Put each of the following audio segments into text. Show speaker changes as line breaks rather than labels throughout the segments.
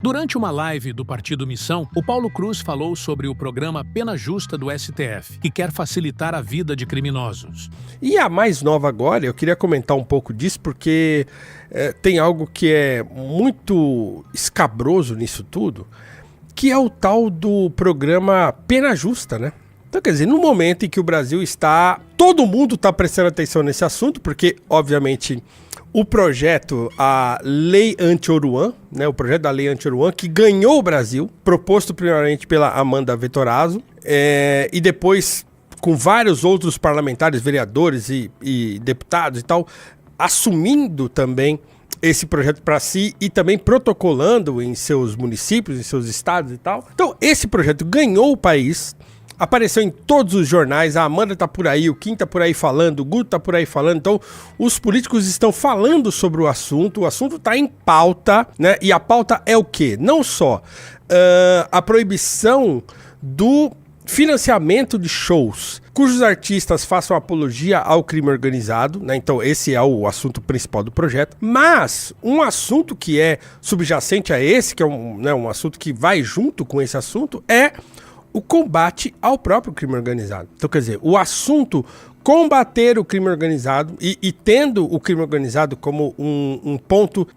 Durante uma live do Partido Missão, o Paulo Cruz falou sobre o programa Pena Justa do STF, que quer facilitar a vida de criminosos.
E a mais nova agora, eu queria comentar um pouco disso, porque tem algo que é muito escabroso nisso tudo, que é o tal do programa Pena Justa, né? Então, quer dizer, no momento em que o Brasil está... Todo mundo está prestando atenção nesse assunto, porque, obviamente... O projeto, a Lei Anti-Oruan, né, o projeto da Lei Anti-Oruan, que ganhou o Brasil, proposto primeiramente pela Amanda Vettorazzo, e depois com vários outros parlamentares, vereadores e deputados e tal, assumindo também esse projeto para si e também protocolando em seus municípios, em seus estados e tal. Então, esse projeto ganhou o país. Apareceu em todos os jornais, a Amanda tá por aí, o Kim tá por aí falando, o Guto tá por aí falando, então os políticos estão falando sobre o assunto tá em pauta, né? E a pauta é o quê? Não só a proibição do financiamento de shows cujos artistas façam apologia ao crime organizado, né? Então esse é o assunto principal do projeto, mas um assunto que é subjacente a esse, que é um assunto que vai junto com esse assunto, é o combate ao próprio crime organizado. Então, quer dizer, o assunto combater o crime organizado e tendo o crime organizado como um ponto,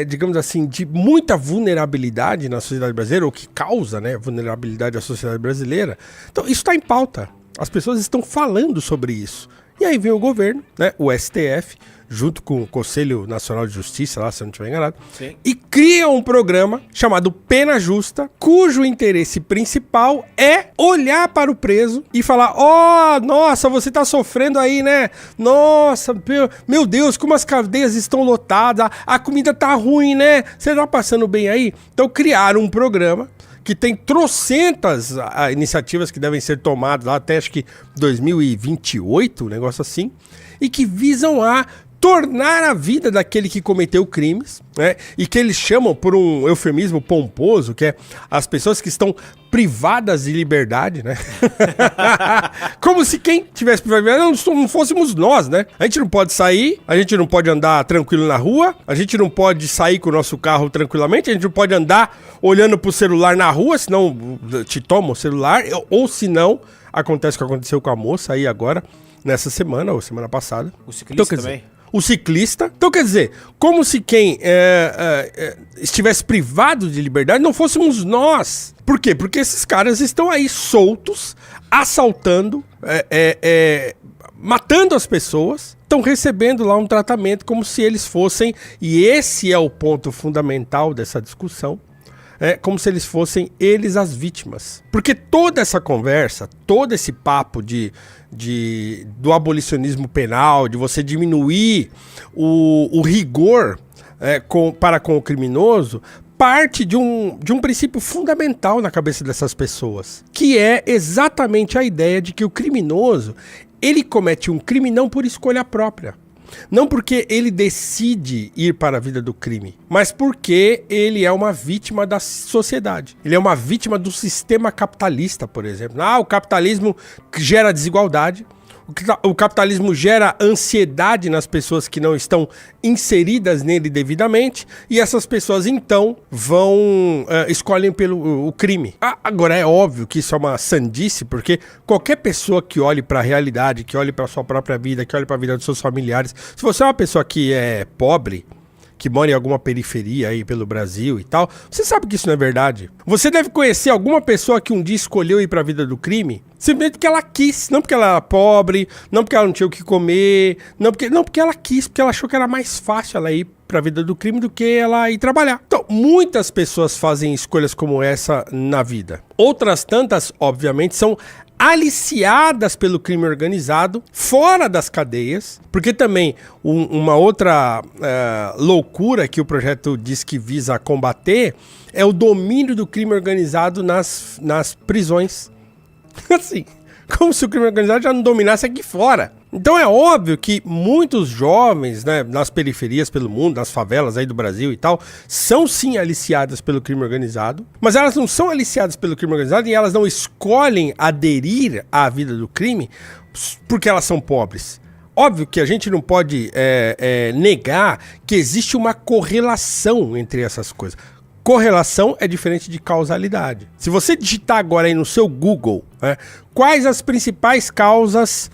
digamos assim, de muita vulnerabilidade na sociedade brasileira, ou que causa, né, vulnerabilidade à sociedade brasileira. Então, isso está em pauta. As pessoas estão falando sobre isso. E aí vem o governo, né, o STF, junto com o Conselho Nacional de Justiça, lá, se eu não estiver enganado, sim, e cria um programa chamado Pena Justa, cujo interesse principal é olhar para o preso e falar: nossa, você tá sofrendo aí, né? Nossa, meu Deus, como as cadeias estão lotadas, a comida tá ruim, né? Você tá passando bem aí? Então criaram um programa que tem trocentas iniciativas que devem ser tomadas lá até acho que 2028, um negócio assim, e que visam a tornar a vida daquele que cometeu crimes, né? E que eles chamam por um eufemismo pomposo, que é as pessoas que estão privadas de liberdade, né? Como se quem tivesse privado de liberdade não fôssemos nós, né? A gente não pode sair, a gente não pode andar tranquilo na rua, a gente não pode sair com o nosso carro tranquilamente, a gente não pode andar olhando pro celular na rua, senão te toma o celular, ou senão acontece o que aconteceu com a moça aí agora, nessa semana, ou semana passada.
O ciclista
então,
também?
O ciclista. Então, quer dizer, como se quem estivesse privado de liberdade não fôssemos nós. Por quê? Porque esses caras estão aí soltos, assaltando, matando as pessoas, estão recebendo lá um tratamento como se eles fossem, e esse é o ponto fundamental dessa discussão, como se eles fossem eles as vítimas. Porque toda essa conversa, todo esse papo do abolicionismo penal, de você diminuir o rigor para com o criminoso, parte de um princípio fundamental na cabeça dessas pessoas, que é exatamente a ideia de que o criminoso, ele comete um crime não por escolha própria. Não porque ele decide ir para a vida do crime, mas porque ele é uma vítima da sociedade. Ele é uma vítima do sistema capitalista, por exemplo. O capitalismo gera desigualdade. O capitalismo gera ansiedade nas pessoas que não estão inseridas nele devidamente, e essas pessoas então escolhem o crime. Agora é óbvio que isso é uma sandice, porque qualquer pessoa que olhe para a realidade, que olhe para a sua própria vida, que olhe para a vida dos seus familiares, se você é uma pessoa que é pobre, que mora em alguma periferia aí pelo Brasil e tal, você sabe que isso não é verdade. Você deve conhecer alguma pessoa que um dia escolheu ir para a vida do crime, simplesmente porque ela quis, não porque ela era pobre, não porque ela não tinha o que comer, não porque ela quis, porque ela achou que era mais fácil ela ir para a vida do crime do que ela ir trabalhar. Então, muitas pessoas fazem escolhas como essa na vida. Outras tantas, obviamente, são aliciadas pelo crime organizado fora das cadeias, porque também uma outra loucura que o projeto diz que visa combater é o domínio do crime organizado nas prisões. Assim, como se o crime organizado já não dominasse aqui fora. Então é óbvio que muitos jovens, né, nas periferias pelo mundo, nas favelas aí do Brasil e tal, são sim aliciadas pelo crime organizado, mas elas não são aliciadas pelo crime organizado e elas não escolhem aderir à vida do crime porque elas são pobres. Óbvio que a gente não pode negar que existe uma correlação entre essas coisas. correlação é diferente de causalidade. Se você digitar agora aí no seu Google, né, quais as principais causas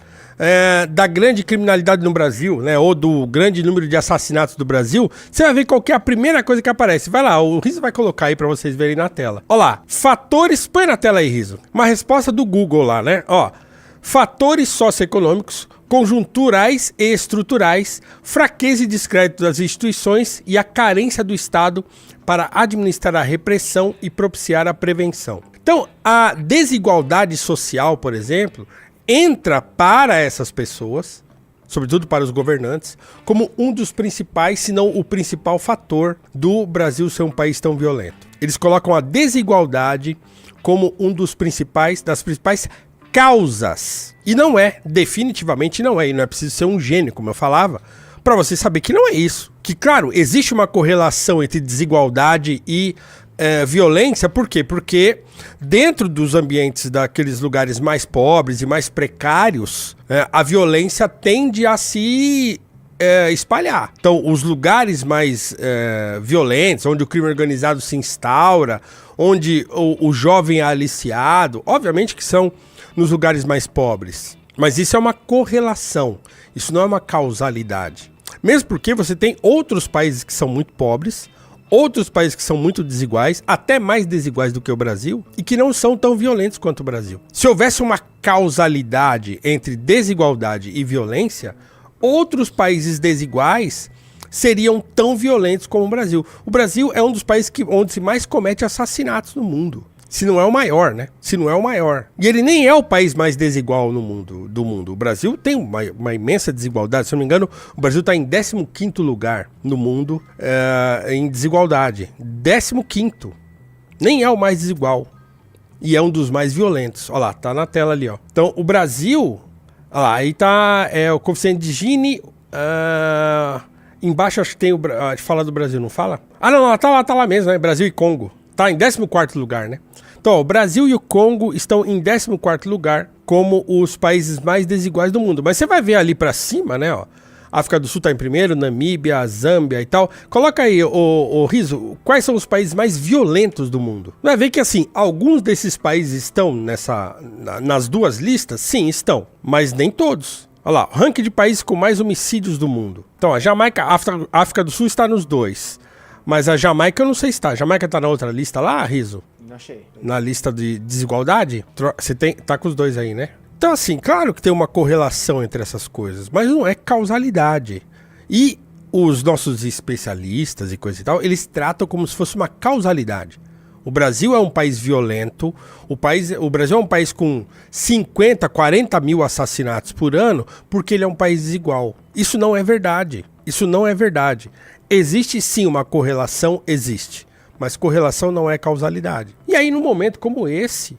da grande criminalidade no Brasil, né, ou do grande número de assassinatos do Brasil, você vai ver qual que é a primeira coisa que aparece. Vai lá, o Riso vai colocar aí pra vocês verem na tela. Ó lá, fatores, põe na tela aí, Riso. Uma resposta do Google lá, né? Ó, fatores socioeconômicos, conjunturais e estruturais, fraqueza e descrédito das instituições e a carência do Estado para administrar a repressão e propiciar a prevenção. Então, a desigualdade social, por exemplo, entra para essas pessoas, sobretudo para os governantes, como um dos principais, se não o principal fator do Brasil ser um país tão violento. Eles colocam a desigualdade como um das principais causas. E não é, definitivamente não é, e não é preciso ser um gênio, como eu falava, para você saber que não é isso. Que, claro, existe uma correlação entre desigualdade e violência, por quê? Porque dentro dos ambientes daqueles lugares mais pobres e mais precários, a violência tende a se espalhar. Então, os lugares mais violentos, onde o crime organizado se instaura, onde o jovem é aliciado, obviamente que são nos lugares mais pobres. Mas isso é uma correlação, isso não é uma causalidade. Mesmo porque você tem outros países que são muito pobres, outros países que são muito desiguais, até mais desiguais do que o Brasil, e que não são tão violentos quanto o Brasil. Se houvesse uma causalidade entre desigualdade e violência, outros países desiguais seriam tão violentos como o Brasil. O Brasil é um dos países onde se mais comete assassinatos no mundo. Se não é o maior, né? Se não é o maior. E ele nem é o país mais desigual do mundo. O Brasil tem uma imensa desigualdade. Se não me engano, o Brasil está em 15º lugar no mundo em desigualdade. 15º. Nem é o mais desigual. E é um dos mais violentos. Olha lá, tá na tela ali, ó. Então, o Brasil... Olha lá, aí tá o coeficiente de Gini... embaixo acho que tem fala do Brasil, não fala? Ah, não, tá lá mesmo, né? Brasil e Congo. Tá em 14º lugar, né? Então, ó, o Brasil e o Congo estão em 14º lugar como os países mais desiguais do mundo. Mas você vai ver ali pra cima, né, ó. África do Sul tá em primeiro, Namíbia, Zâmbia e tal. Coloca aí, ô Riso, quais são os países mais violentos do mundo? Vai ver que, assim, alguns desses países estão nas duas listas? Sim, estão. Mas nem todos. Olha lá, ranking de países com mais homicídios do mundo. Então, a Jamaica, África do Sul está nos dois. Mas a Jamaica eu não sei se tá. A Jamaica tá na outra lista lá, Riso?
Não achei.
Na lista de desigualdade? Você tá com os dois aí, né? Então, assim, claro que tem uma correlação entre essas coisas, mas não é causalidade. E os nossos especialistas e coisa e tal, eles tratam como se fosse uma causalidade. O Brasil é um país violento, o Brasil é um país com 50, 40 mil assassinatos por ano, porque ele é um país desigual. Isso não é verdade. Isso não é verdade. Existe sim uma correlação, existe. Mas correlação não é causalidade. E aí, num momento como esse,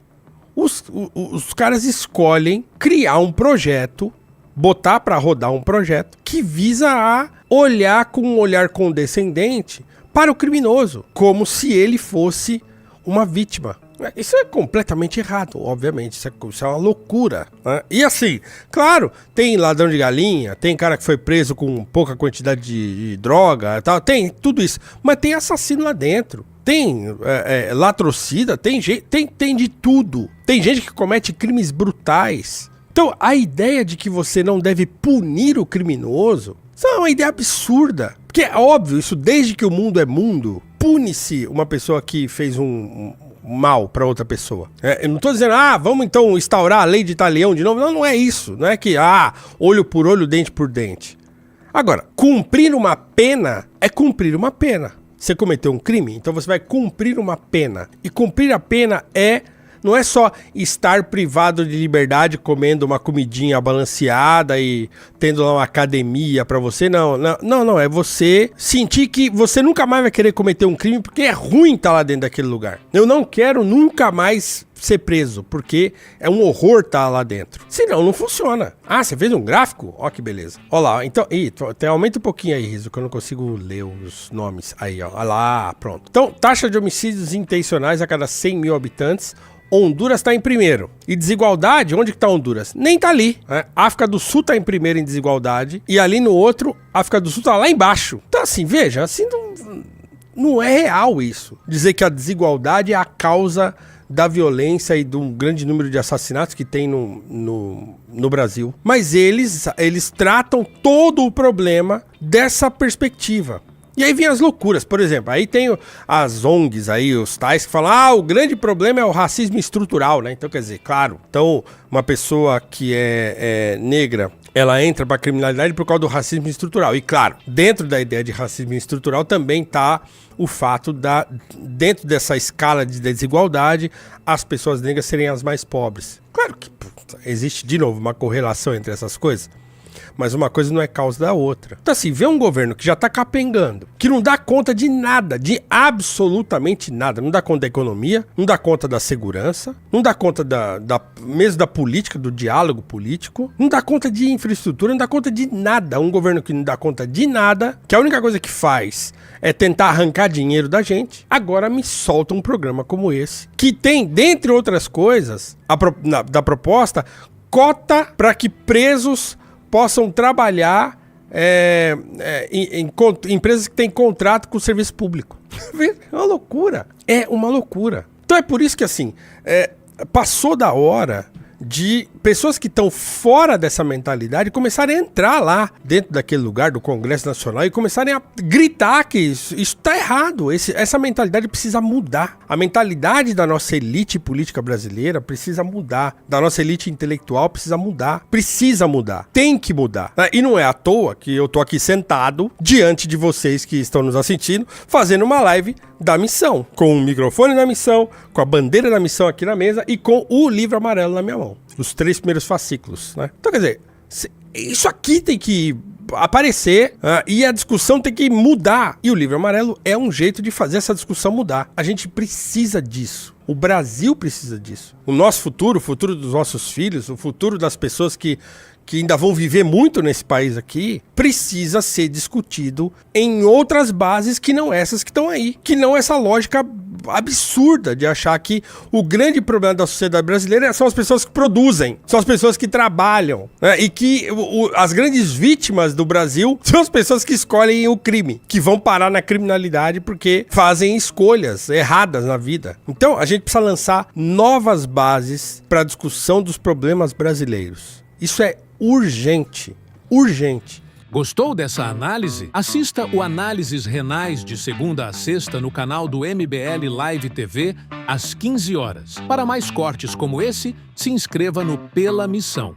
os caras escolhem criar um projeto, botar para rodar um projeto que visa a olhar com um olhar condescendente para o criminoso, como se ele fosse uma vítima. Isso é completamente errado, obviamente, isso é uma loucura, né? E assim, claro, tem ladrão de galinha, tem cara que foi preso com pouca quantidade de droga, tal, tem tudo isso, mas tem assassino lá dentro, tem latrocida, tem de tudo, tem gente que comete crimes brutais. Então a ideia de que você não deve punir o criminoso, isso é uma ideia absurda, porque é óbvio, isso desde que o mundo é mundo, pune-se uma pessoa que fez um mal para outra pessoa. Eu não tô dizendo, vamos então instaurar a lei de Italião de novo. Não, não é isso. Não é que, olho por olho, dente por dente. Agora, cumprir uma pena é cumprir uma pena. Você cometeu um crime, então você vai cumprir uma pena. E cumprir a pena não é só estar privado de liberdade comendo uma comidinha balanceada e tendo lá uma academia pra você. Não. É você sentir que você nunca mais vai querer cometer um crime porque é ruim estar lá dentro daquele lugar. Eu não quero nunca mais ser preso, porque é um horror estar lá dentro. Senão, não funciona. Você fez um gráfico? Ó, que beleza. Ó lá, então, aumenta um pouquinho aí, Riso, que eu não consigo ler os nomes. Aí, ó lá, pronto. Então, taxa de homicídios intencionais a cada 100 mil habitantes. Honduras está em primeiro. E desigualdade, onde que tá Honduras? Nem tá ali, né? África do Sul tá em primeiro em desigualdade. E ali no outro, África do Sul tá lá embaixo. Então assim, veja, assim Não é real isso. Dizer que a desigualdade é a causa da violência e do grande número de assassinatos que tem no Brasil. Mas eles tratam todo o problema dessa perspectiva. E aí vem as loucuras, por exemplo, aí tem as ONGs aí, os tais que falam, o grande problema é o racismo estrutural, né? Então, quer dizer, claro, então uma pessoa que é negra, ela entra para a criminalidade por causa do racismo estrutural. E claro, dentro da ideia de racismo estrutural também está o fato dentro dessa escala de desigualdade, as pessoas negras serem as mais pobres. Claro que existe, de novo, uma correlação entre essas coisas. Mas uma coisa não é causa da outra. Então assim, vê um governo que já tá capengando, que não dá conta de nada, de absolutamente nada. Não dá conta da economia, não dá conta da segurança, não dá conta mesmo da política, do diálogo político, não dá conta de infraestrutura, não dá conta de nada. Um governo que não dá conta de nada, que a única coisa que faz é tentar arrancar dinheiro da gente, agora me solta um programa como esse, que tem, dentre outras coisas, da proposta, cota para que presos possam trabalhar em empresas que têm contrato com o serviço público. É uma loucura. É uma loucura. Então é por isso que, assim, passou da hora de pessoas que estão fora dessa mentalidade começarem a entrar lá dentro daquele lugar do Congresso Nacional e começarem a gritar que isso está errado. Essa mentalidade precisa mudar. A mentalidade da nossa elite política brasileira precisa mudar. Da nossa elite intelectual precisa mudar. Precisa mudar. Tem que mudar. E não é à toa que eu tô aqui sentado diante de vocês que estão nos assistindo, fazendo uma live da missão, com o microfone da missão, com a bandeira da missão aqui na mesa e com o livro amarelo na minha mão. Os 3 primeiros fascículos, né? Então, quer dizer, isso aqui tem que aparecer e a discussão tem que mudar. E o livro amarelo é um jeito de fazer essa discussão mudar. A gente precisa disso. O Brasil precisa disso. O nosso futuro, o futuro dos nossos filhos, o futuro das pessoas que ainda vão viver muito nesse país aqui, precisa ser discutido em outras bases que não essas que estão aí. Que não essa lógica absurda de achar que o grande problema da sociedade brasileira são as pessoas que produzem, são as pessoas que trabalham, né? E que as grandes vítimas do Brasil são as pessoas que escolhem o crime, que vão parar na criminalidade porque fazem escolhas erradas na vida. Então a gente precisa lançar novas bases para a discussão dos problemas brasileiros. Isso é urgente, urgente.
Gostou dessa análise? Assista o Análises Renais de segunda a sexta no canal do MBL Live TV, às 15 horas. Para mais cortes como esse, se inscreva no Pela Missão.